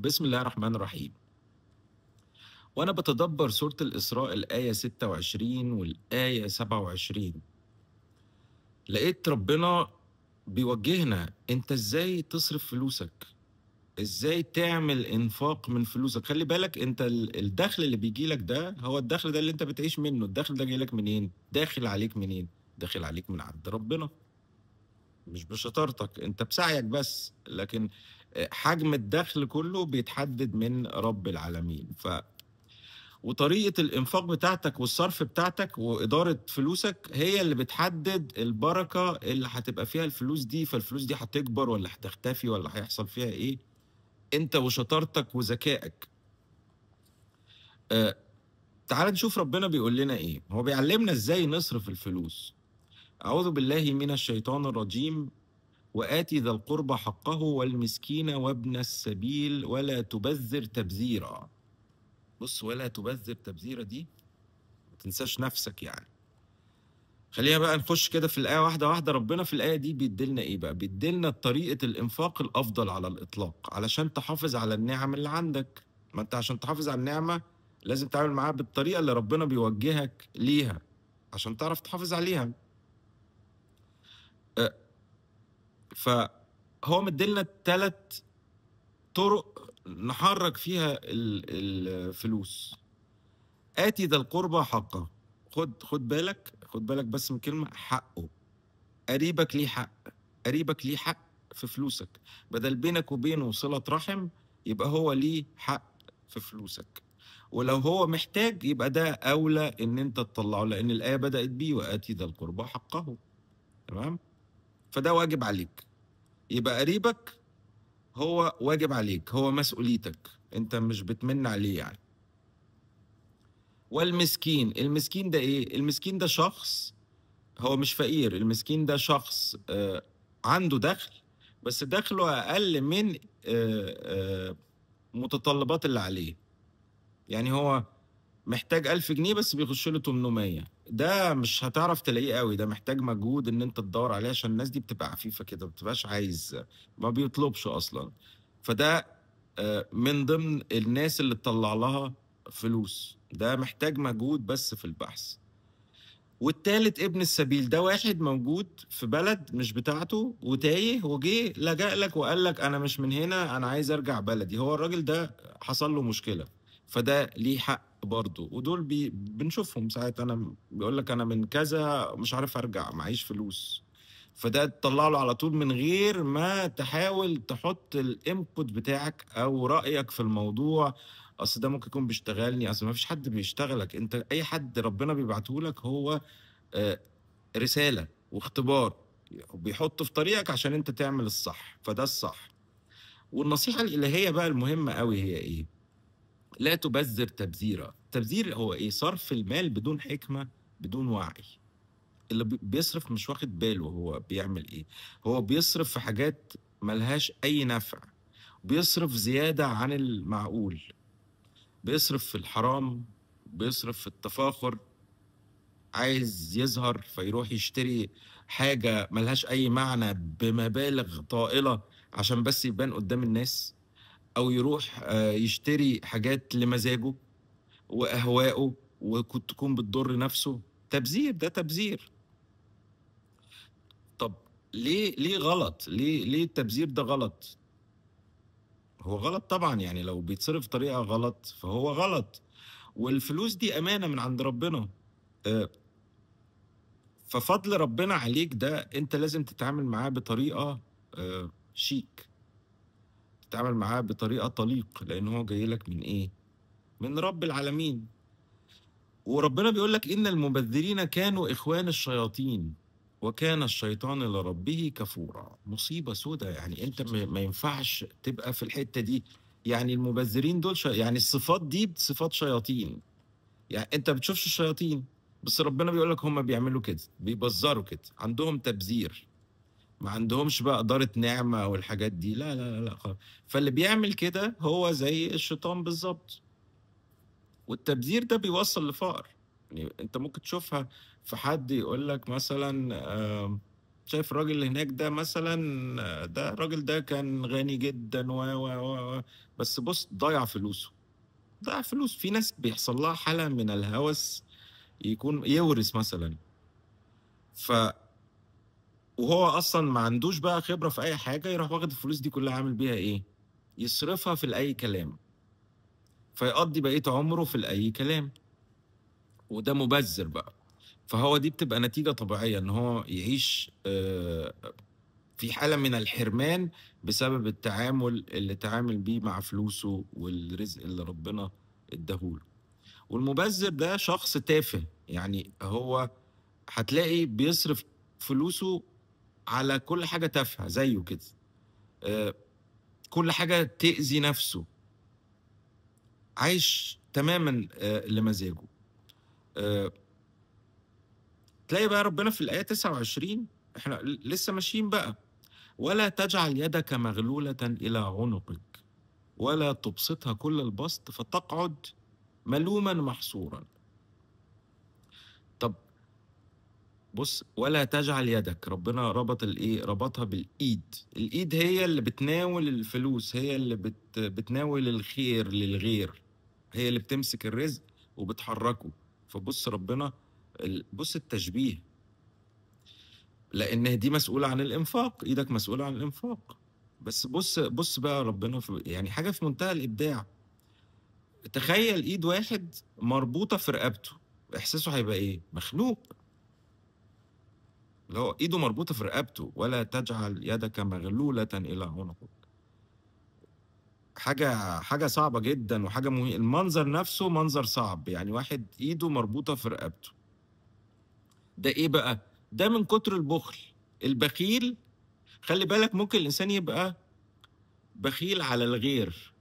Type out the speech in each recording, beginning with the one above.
بسم الله الرحمن الرحيم. وأنا بتدبر سورة الإسراء الآية 26 والآية 27، لقيت ربنا بيوجهنا أنت إزاي تصرف فلوسك، إزاي تعمل إنفاق من فلوسك. خلي بالك أنت الدخل اللي بيجيلك ده هو الدخل ده اللي أنت بتعيش منه. الدخل ده جايلك منين؟ داخل عليك منين؟ داخل عليك من عند ربنا، مش بشطارتك أنت بسعيك بس، لكن حجم الدخل كله بيتحدد من رب العالمين. وطريقة الإنفاق بتاعتك والصرف بتاعتك وإدارة فلوسك هي اللي بتحدد البركة اللي هتبقى فيها الفلوس دي. فالفلوس دي هتكبر ولا هتختفي ولا هيحصل فيها إيه؟ أنت وشطارتك وذكائك. تعال نشوف ربنا بيقول لنا إيه. هو بيعلمنا إزاي نصرف الفلوس. أعوذ بالله من الشيطان الرجيم. وآتي ذا القربى حقه والمسكين وابن السبيل ولا تبذر تبذيرا. بص، ولا تبذر تبذيرا دي ما تنساش نفسك يعني. خلينا بقى نخش كده في الآية واحدة واحدة. ربنا في الآية دي بيديلنا إيه بقى؟ بيديلنا طريقة الإنفاق الأفضل على الإطلاق علشان تحافظ على النعم اللي عندك. ما أنت عشان تحافظ على النعمة لازم تعمل معاها بالطريقة اللي ربنا بيوجهك ليها عشان تعرف تحافظ عليها. أه، فهو مديلنا 3 طرق نحرك فيها الفلوس. آتي ذا القربى حقه. خد بالك بس من كلمة حقه. قريبك ليه حق. قريبك ليه حق في فلوسك. بدل بينك وبينه صلة رحم يبقى هو ليه حق في فلوسك. ولو هو محتاج يبقى ده أولى إن أنت تطلعه، لأن الآية بدأت بيه وآتي ذا القربى حقه. تمام؟ فده واجب عليك. يبقى قريبك هو واجب عليك، هو مسؤوليتك، أنت مش بتمن عليه يعني. والمسكين، المسكين ده إيه؟ المسكين ده شخص هو مش فقير. المسكين ده شخص عنده دخل بس دخله أقل من متطلبات اللي عليه. يعني هو محتاج 1000 جنيه بس بيخش له 800. ده مش هتعرف تلاقيه قوي، ده محتاج مجهود ان انت تدور عليه، عشان الناس دي بتبقى عفيفة كده ما بتبقاش عايز، ما بيطلبش اصلا. فده من ضمن الناس اللي تطلع لها فلوس، ده محتاج مجهود بس في البحث. والتالت ابن السبيل، ده واحد موجود في بلد مش بتاعته وتايه وجه لجأ لك وقال لك انا مش من هنا، انا عايز ارجع بلدي. هو الراجل ده حصل له مشكلة، فده ليه حق برضه. ودول بنشوفهم ساعات، انا بيقول لك انا من كذا مش عارف ارجع معيش فلوس. فده تطلع له على طول من غير ما تحاول تحط الانبوت بتاعك او رأيك في الموضوع. اصل ده ممكن يكون بيشتغلني، اصل ما فيش حد بيشتغلك انت. اي حد ربنا بيبعته لك هو آه، رسالة واختبار بيحطه في طريقك عشان انت تعمل الصح، فده الصح. والنصيحة الإلهية بقى المهمة قوي هي ايه؟ لا تبذر تبذيرا. التبذير هو ايه؟ صرف المال بدون حكمة، بدون وعي. اللي بيصرف مش واخد باله هو بيعمل ايه. هو بيصرف في حاجات ملهاش اي نفع، بيصرف زيادة عن المعقول، بيصرف في الحرام، بيصرف في التفاخر. عايز يظهر فيروح يشتري حاجة ملهاش أي معنى بمبالغ طائلة عشان بس يبان قدام الناس، أو يروح يشتري حاجات لمزاجه وأهوائه وكنت تكون بتضر نفسه. تبذير، ده تبذير. طب ليه غلط؟ ليه التبذير ده غلط؟ هو غلط طبعا، يعني لو بيتصرف بطريقة غلط فهو غلط. والفلوس دي أمانة من عند ربنا. آه، ففضل ربنا عليك ده انت لازم تتعامل معاه بطريقة شيك، تتعامل معاه بطريقة طليق، لان هو جاي لك من ايه؟ من رب العالمين. وربنا بيقول لك ان المبذرين كانوا اخوان الشياطين وكان الشيطان لربه كفورا. مصيبة سودة يعني. انت ما ينفعش تبقى في الحتة دي. يعني المبذرين دول يعني الصفات دي صفات شياطين. يعني انت بتشوفش الشياطين بس ربنا بيقول لك هم بيعملوا كده، بيبذروا كده، عندهم تبذير. ما عندهمش بقى إدارة نعمة والحاجات دي، لا لا لا خالص. فاللي بيعمل كده هو زي الشيطان بالظبط. والتبذير ده بيوصل لفقر. يعني انت ممكن تشوفها في حد يقول لك مثلا شايف الراجل اللي هناك ده مثلا، ده الراجل ده كان غني جدا بس بص ضيع فلوسه. ضيع فلوس. في ناس بيحصل لها حالة من الهوس، يكون يورث مثلا، ف وهو اصلا ما عندوش بقى خبرة في اي حاجة، يروح واخد الفلوس دي كلها عامل بيها ايه؟ يصرفها في اي كلام، فيقضي بقية عمره في اي كلام، وده مبذر بقى. فهو دي بتبقى نتيجة طبيعية ان هو يعيش في حالة من الحرمان بسبب التعامل اللي تعامل بيه مع فلوسه والرزق اللي ربنا اداهوله. والمبذر ده شخص تافه، يعني هو هتلاقي بيصرف فلوسه على كل حاجة تافهة زيه كده، آه، كل حاجة تأذي نفسه، عايش تماما لمزاجه. آه، تلاقي بقى ربنا في الآية 29، احنا لسه ماشيين بقى: ولا تجعل يدك مغلولة إلى عنقك ولا تبسطها كل البسط فتقعد ملوما محصورا. طب بص، ولا تجعل يدك، ربنا ربط الايه؟ ربطها بالايد. الايد هي اللي بتناول الفلوس، هي اللي بتناول الخير للغير، هي اللي بتمسك الرزق وبتحركه. فبص ربنا، بص التشبيه، لان دي مسؤولة عن الانفاق، ايدك مسؤولة عن الانفاق. بس بص بقى ربنا في يعني حاجة في منتهى الابداع. تخيل ايد واحد مربوطة في رقبته، احساسه هيبقى ايه؟ مخنوق. اللي هو ايده مربوطة في رقبته، ولا تجعل يدك مغلولة الى عنقك. حاجة صعبة جدا، وحاجة مهمة. المنظر نفسه منظر صعب، يعني واحد ايده مربوطة في رقبته. ده ايه بقى؟ ده من كتر البخل. البخيل، خلي بالك، ممكن الانسان يبقى بخيل على الغير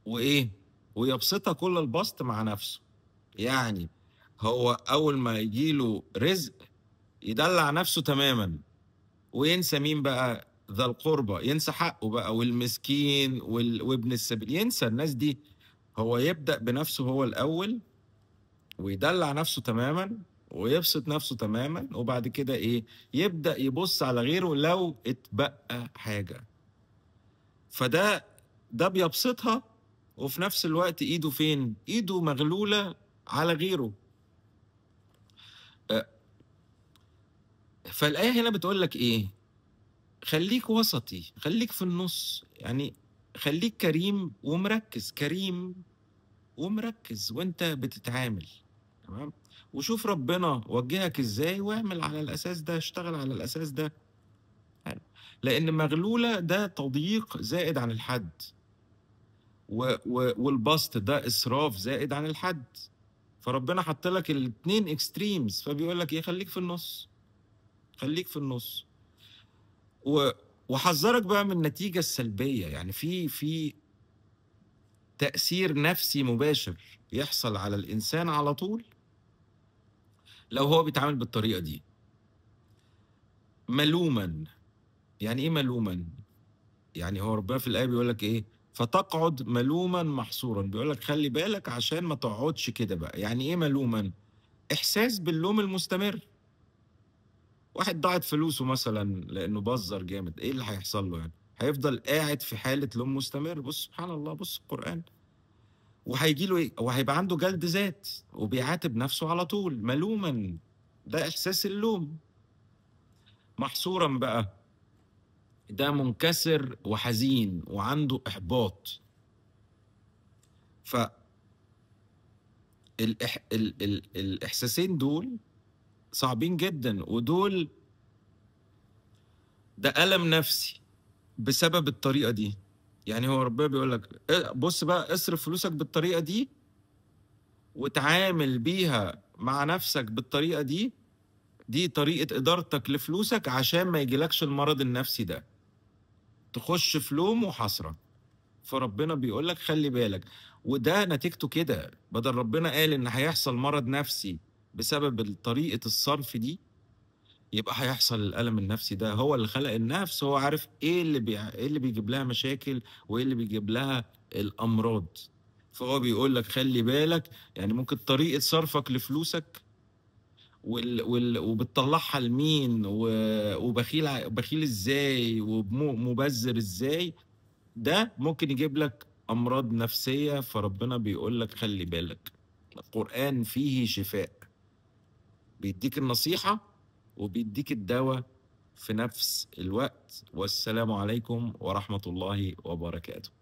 وايه، ويبسطها كل البسط مع نفسه. يعني هو اول ما يجيله رزق يدلع نفسه تماما، وينسى مين بقى؟ ذا القربى، ينسى حقه بقى، والمسكين وابن السبيل، ينسى الناس دي. هو يبدأ بنفسه هو الأول، ويدلع نفسه تماما، ويبسط نفسه تماما، وبعد كده ايه؟ يبدأ يبص على غيره لو اتبقى حاجة. ده بيبسطها، وفي نفس الوقت ايده فين؟ ايده مغلولة على غيره. أه، فالآية هنا بتقول لك ايه؟ خليك وسطي، خليك في النص، يعني خليك كريم ومركز، كريم ومركز وانت بتتعامل. تمام؟ وشوف ربنا وجهك ازاي، واعمل على الاساس ده، اشتغل على الاساس ده. حلو. لان مغلولة ده تضييق زائد عن الحد، والبسط ده اسراف زائد عن الحد. فربنا حط لك الاتنين اكستريمز، فبيقول لك ايه؟ خليك في النص، خليك في النص. وحذرك بقى من النتيجة السلبية، يعني في تأثير نفسي مباشر يحصل على الإنسان على طول لو هو بيتعامل بالطريقة دي. ملوما. يعني إيه ملوما؟ يعني هو ربنا في الآية بيقول لك إيه؟ فتقعد ملوما محصورا. بيقول لك خلي بالك عشان ما تقعدش كده بقى. يعني إيه ملوما؟ إحساس باللوم المستمر. واحد ضاعت فلوسه مثلا لأنه بزر جامد، إيه اللي هيحصل له يعني؟ هيفضل قاعد في حالة لوم مستمر. بص سبحان الله، بص القرآن. وهيجي له ايه؟ وهيبقى عنده جلد ذات، وبيعاتب نفسه على طول، ملوما. ده احساس اللوم. محصورا بقى، ده منكسر وحزين وعنده احباط. ف الاحساسين دول صعبين جدا، ودول ده ألم نفسي بسبب الطريقة دي. يعني هو ربنا بيقول لك بص بقى، اصرف فلوسك بالطريقة دي، وتعامل بيها مع نفسك بالطريقة دي. دي طريقة إدارتك لفلوسك عشان ما يجيلكش المرض النفسي ده، تخش في لوم وحسرة. فربنا بيقول لك خلي بالك. وده نتيجته كده، بدل ربنا قال إن هيحصل مرض نفسي بسبب طريقة الصرف دي، يبقى هيحصل الألم النفسي ده. هو اللي خلق النفس، هو عارف إيه إيه اللي بيجيب لها مشاكل، وإيه اللي بيجيب لها الأمراض. فهو بيقول لك خلي بالك، يعني ممكن طريقة صرفك لفلوسك وبتطلعها لمين، وبخيل ازاي، ومبذر ازاي، ده ممكن يجيب لك امراض نفسية. فربنا بيقول لك خلي بالك، القرآن فيه شفاء، بيديك النصيحة وبيديك الدواء في نفس الوقت. والسلام عليكم ورحمة الله وبركاته.